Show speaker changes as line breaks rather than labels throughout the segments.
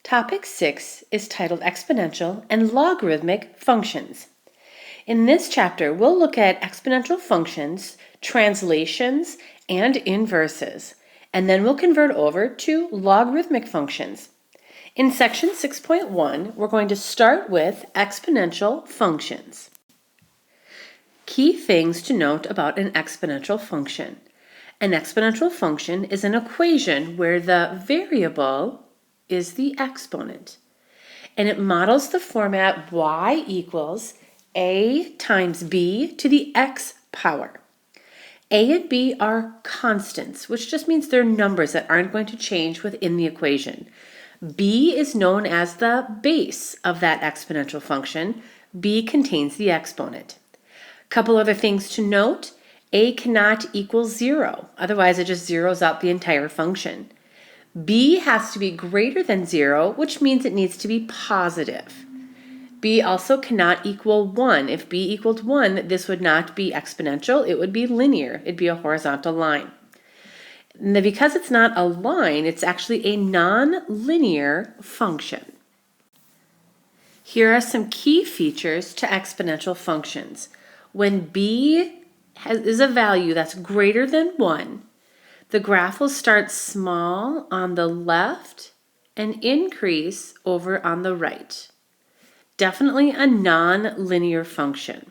Topic 6 is titled Exponential and Logarithmic Functions. In this chapter, we'll look at exponential functions, translations, and inverses, and then we'll convert over to logarithmic functions. In section 6.1, we're going to start with exponential functions. Key things to note about an exponential function. An exponential function is an equation where the variable is the exponent. And it models the format y equals a times b to the x power. A and b are constants, which just means they're numbers that aren't going to change within the equation. B is known as the base of that exponential function. B contains the exponent. Couple other things to note. A cannot equal 0, otherwise it just zeroes out the entire function. B has to be greater than 0, which means it needs to be positive. B also cannot equal 1. If B equaled 1, this would not be exponential, it would be linear. It'd be a horizontal line. Now, because it's not a line, it's actually a non-linear function. Here are some key features to exponential functions. When B is a value that's greater than 1, the graph will start small on the left and increase over on the right. Definitely a non-linear function.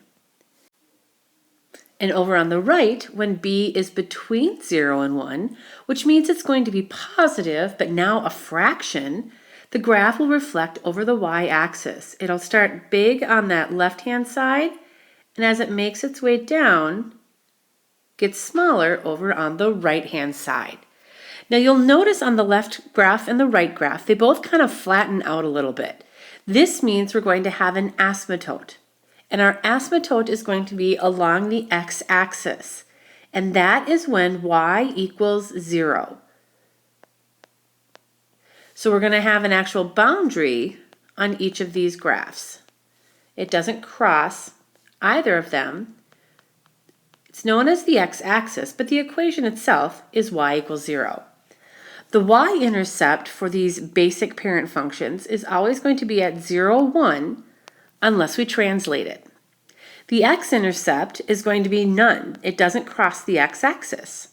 And over on the right, when b is between 0 and 1, which means it's going to be positive, but now a fraction, the graph will reflect over the y-axis. It'll start big on that left-hand side, and as it makes its way down, gets smaller over on the right-hand side. Now you'll notice on the left graph and the right graph, they both kind of flatten out a little bit. This means we're going to have an asymptote. And our asymptote is going to be along the x-axis. And that is when y equals 0. So we're going to have an actual boundary on each of these graphs. It doesn't cross either of them. It's known as the x-axis, but the equation itself is y equals 0. The y-intercept for these basic parent functions is always going to be at 0, 1, unless we translate it. The x-intercept is going to be none. It doesn't cross the x-axis.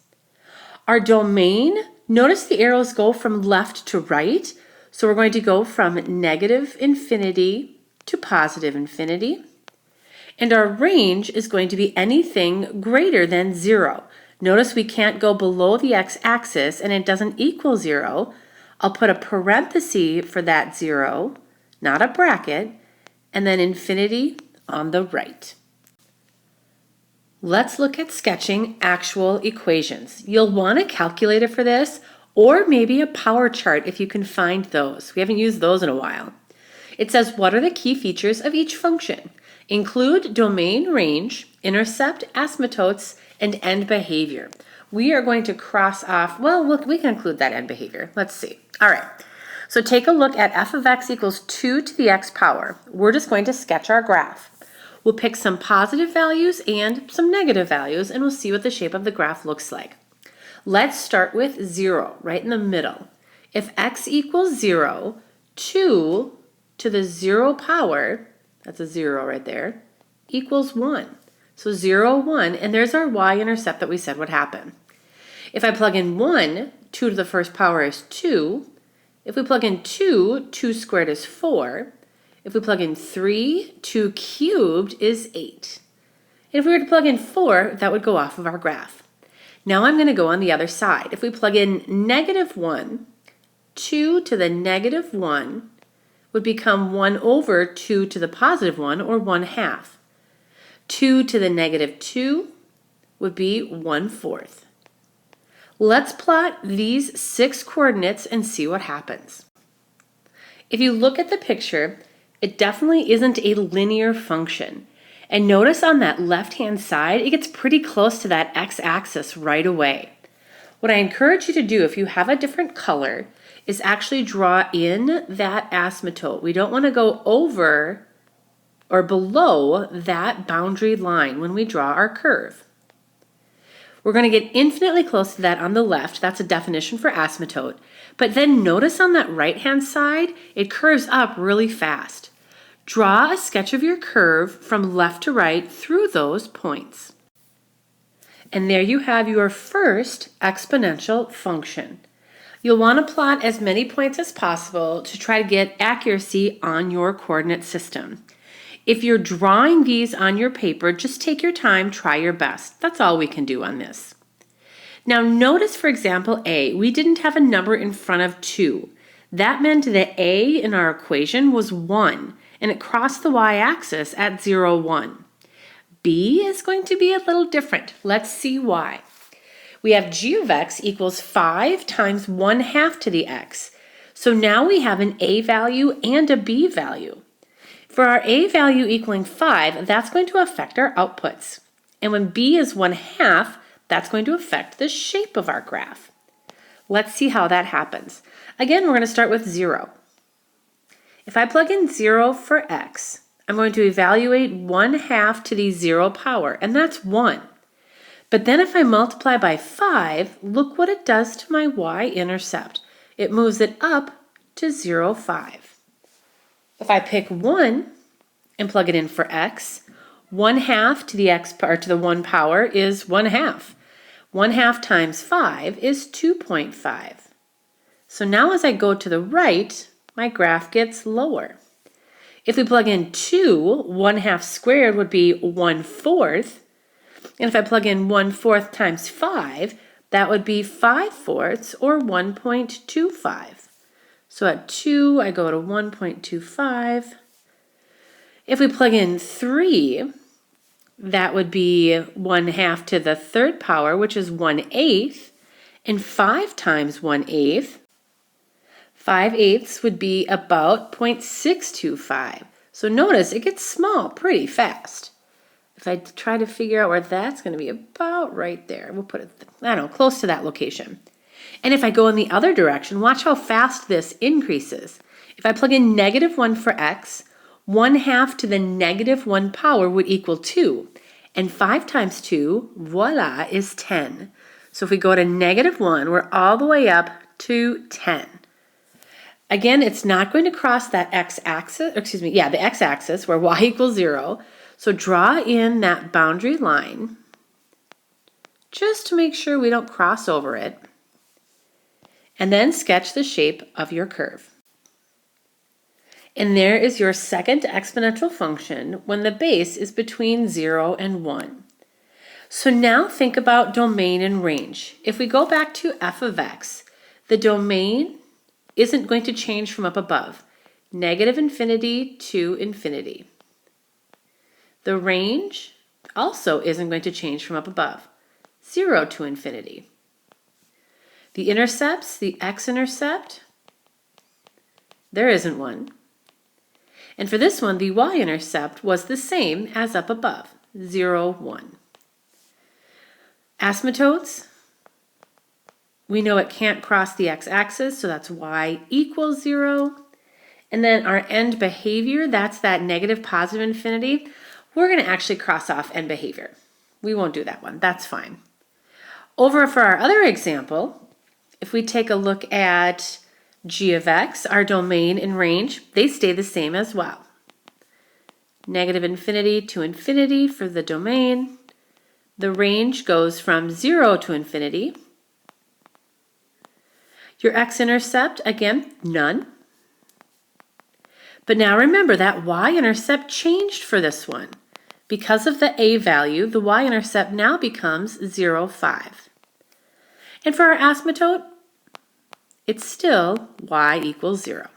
Our domain, notice the arrows go from left to right, so we're going to go from negative infinity to positive infinity. And our range is going to be anything greater than 0. Notice we can't go below the x-axis and it doesn't equal 0. I'll put a parenthesis for that 0, not a bracket, and then infinity on the right. Let's look at sketching actual equations. You'll want a calculator for this, or maybe a power chart if you can find those. We haven't used those in a while. It says, what are the key features of each function? Include domain, range, intercept, asymptotes, and end behavior. We are going to cross off, well, look, we can include that end behavior. Let's see. All right, so take a look at f of x equals 2 to the x power. We're just going to sketch our graph. We'll pick some positive values and some negative values, and we'll see what the shape of the graph looks like. Let's start with 0, right in the middle. If x equals 0, 2 to the 0 power, that's a 0 right there, equals 1. So 0, 1, and there's our y-intercept that we said would happen. If I plug in 1, 2 to the first power is 2. If we plug in 2, 2 squared is 4. If we plug in 3, 2 cubed is 8. And if we were to plug in 4, that would go off of our graph. Now I'm going to go on the other side. If we plug in negative 1, 2 to the negative 1 would become 1 over 2 to the positive 1, or 1/2. 2 to the negative 2 would be 1/4. Let's plot these 6 coordinates and see what happens. If you look at the picture, it definitely isn't a linear function. And notice on that left-hand side, it gets pretty close to that x-axis right away. What I encourage you to do, if you have a different color, is actually draw in that asymptote. We don't want to go over or below that boundary line when we draw our curve. We're going to get infinitely close to that on the left. That's a definition for asymptote. But then notice on that right-hand side, it curves up really fast. Draw a sketch of your curve from left to right through those points. And there you have your first exponential function. You'll want to plot as many points as possible to try to get accuracy on your coordinate system. If you're drawing these on your paper, just take your time, try your best. That's all we can do on this. Now notice, for example, A, we didn't have a number in front of 2. That meant that A in our equation was 1, and it crossed the y-axis at 0, 1. B is going to be a little different. Let's see why. We have g of x equals 5 times 1/2 to the x. So now we have an a value and a b value. For our a value equaling 5, that's going to affect our outputs. And when b is 1/2, that's going to affect the shape of our graph. Let's see how that happens. Again, we're going to start with 0. If I plug in 0 for x, I'm going to evaluate 1/2 to the 0 power, and that's 1. But then if I multiply by 5, look what it does to my y-intercept. It moves it up to 0, 5. If I pick 1 and plug it in for x, 1/2 to the x or to the 1 power is 1/2. 1/2 times 5 is 2.5. So now as I go to the right, my graph gets lower. If we plug in 2, 1/2 squared would be 1/4. And if I plug in 1/4 times 5, that would be 5/4 or 1.25. So at 2, I go to 1.25. If we plug in 3, that would be 1/2 to the 3rd power, which is 1/8. And 5 times 1/8, 5/8 would be about 0.625. So notice it gets small pretty fast. If I try to figure out where that's going to be, about right there. We'll put it, I don't know, close to that location. And if I go in the other direction, watch how fast this increases. If I plug in -1 for x, 1/2 to the -1 power would equal 2. And 5 times 2, voila, is 10. So if we go to -1, we're all the way up to 10. Again, it's not going to cross that x-axis, the x-axis where y equals 0. So draw in that boundary line just to make sure we don't cross over it. And then sketch the shape of your curve. And there is your second exponential function when the base is between 0 and 1. So now think about domain and range. If we go back to f of x, the domain isn't going to change from up above. -infinity to infinity. The range also isn't going to change from up above. 0 to infinity. The intercepts, the x-intercept, there isn't one. And for this one, the y-intercept was the same as up above, 0, 1. Asymptotes, we know it can't cross the x-axis, so that's y equals 0. And then our end behavior, that's that negative positive infinity. We're going to actually cross off end behavior. We won't do that one. That's fine. Over for our other example, if we take a look at g of x, our domain and range, they stay the same as well. -infinity to infinity for the domain. The range goes from 0 to infinity. Your x-intercept, again, none. But now remember that y-intercept changed for this one. Because of the a value, the y-intercept now becomes 0, 5. And for our asymptote, it's still y equals 0.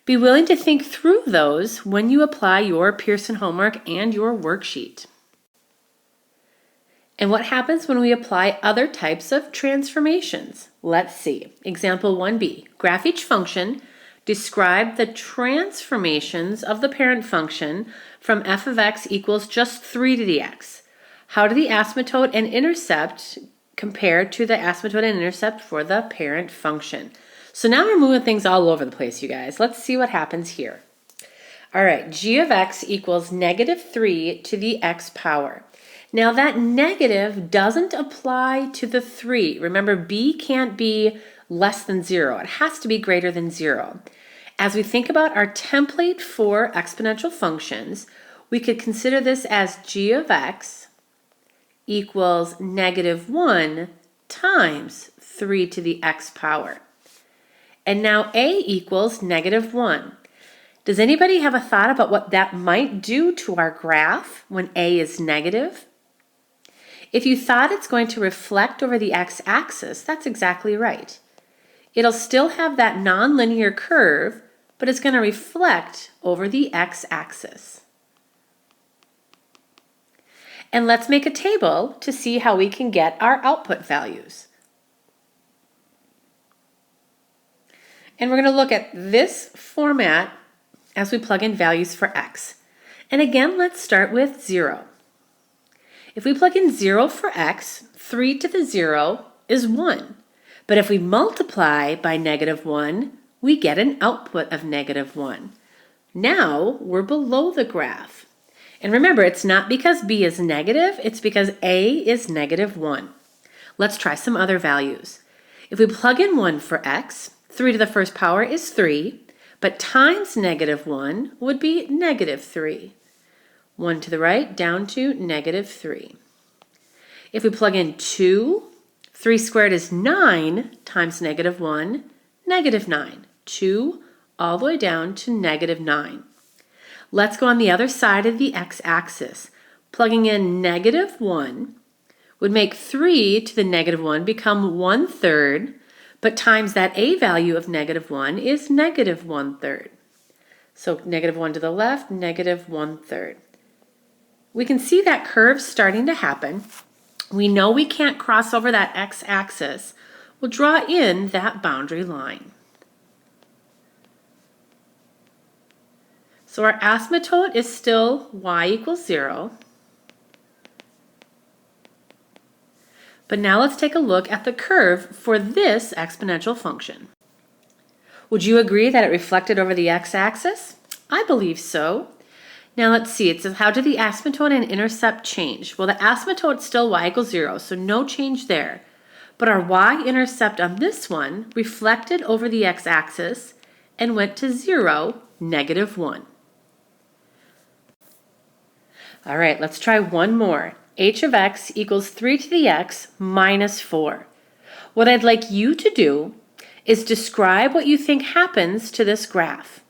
Be willing to think through those when you apply your Pearson homework and your worksheet. And what happens when we apply other types of transformations? Let's see. Example 1b, graph each function. Describe the transformations of the parent function from f of x equals just 3 to the x. How do the asymptote and intercept compare to the asymptote and intercept for the parent function? So now we're moving things all over the place, you guys. Let's see what happens here. All right, g of x equals -3 to the x power. Now that negative doesn't apply to the 3. Remember, b can't be less than 0. It has to be greater than 0. As we think about our template for exponential functions, we could consider this as g of x equals -1 times 3 to the x power. And now a equals -1. Does anybody have a thought about what that might do to our graph when a is negative? If you thought it's going to reflect over the x-axis, that's exactly right. It'll still have that nonlinear curve, but it's going to reflect over the x-axis. And let's make a table to see how we can get our output values. And we're going to look at this format as we plug in values for x. And again, let's start with 0. If we plug in 0 for x, 3 to the 0 is 1. But if we multiply by -1, we get an output of -1. Now we're below the graph. And remember, it's not because b is negative, it's because a is -1. Let's try some other values. If we plug in 1 for x, 3 to the first power is 3, but times -1 would be -3. 1 to the right, down to -3. If we plug in 2, 3 squared is 9 times -1, -9. 2 all the way down to -9. Let's go on the other side of the x-axis. Plugging in -1 would make 3 to the -1 become 1/3, but times that a value of -1 is -1/3. So -1 to the left, -1/3. We can see that curve starting to happen. We know we can't cross over that x-axis. We'll draw in that boundary line. So our asymptote is still y equals 0. But now let's take a look at the curve for this exponential function. Would you agree that it reflected over the x-axis? I believe so. Now let's see, it says how did the asymptote and intercept change? Well, the asymptote is still y equals 0, so no change there. But our y-intercept on this one reflected over the x-axis and went to 0, -1. All right, let's try one more. H of x equals 3 to the x minus 4. What I'd like you to do is describe what you think happens to this graph,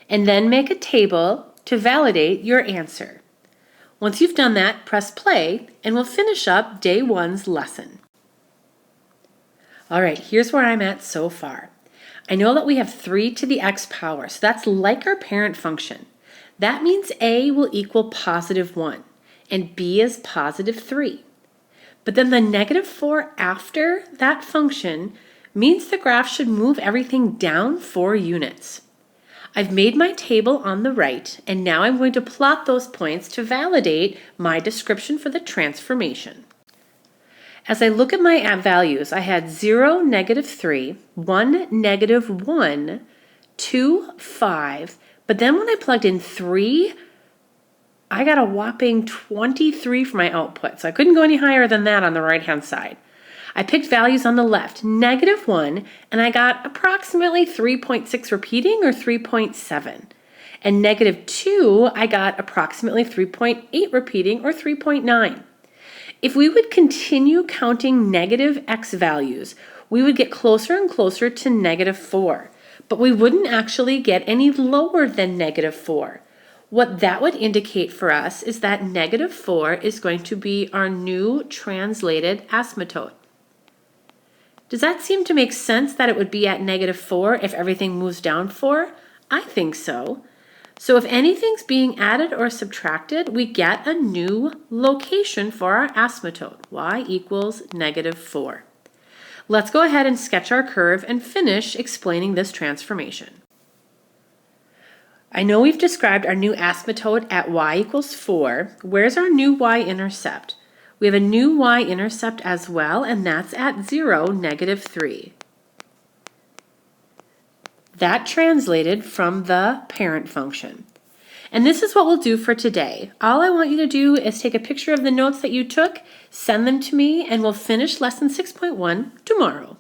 and then make a table to validate your answer. Once you've done that, press play, and we'll finish up day 1's lesson. All right, here's where I'm at so far. I know that we have 3 to the x power, so that's like our parent function. That means a will equal +1, and b is +3. But then the -4 after that function means the graph should move everything down 4 units. I've made my table on the right, and now I'm going to plot those points to validate my description for the transformation. As I look at my values, I had 0, -3, 1, -1, 2, 5, but then when I plugged in 3, I got a whopping 23 for my output, so I couldn't go any higher than that on the right-hand side. I picked values on the left, -1, and I got approximately 3.6 repeating, or 3.7. And -2, I got approximately 3.8 repeating, or 3.9. If we would continue counting negative x values, we would get closer and closer to -4, but we wouldn't actually get any lower than -4. What that would indicate for us is that -4 is going to be our new translated asymptote. Does that seem to make sense that it would be at -4 if everything moves down 4? I think so. So if anything's being added or subtracted, we get a new location for our asymptote, y equals -4. Let's go ahead and sketch our curve and finish explaining this transformation. I know we've described our new asymptote at y equals 4. Where's our new y-intercept? We have a new y-intercept as well, and that's at 0, -3. That translated from the parent function. And this is what we'll do for today. All I want you to do is take a picture of the notes that you took, send them to me, and we'll finish lesson 6.1 tomorrow.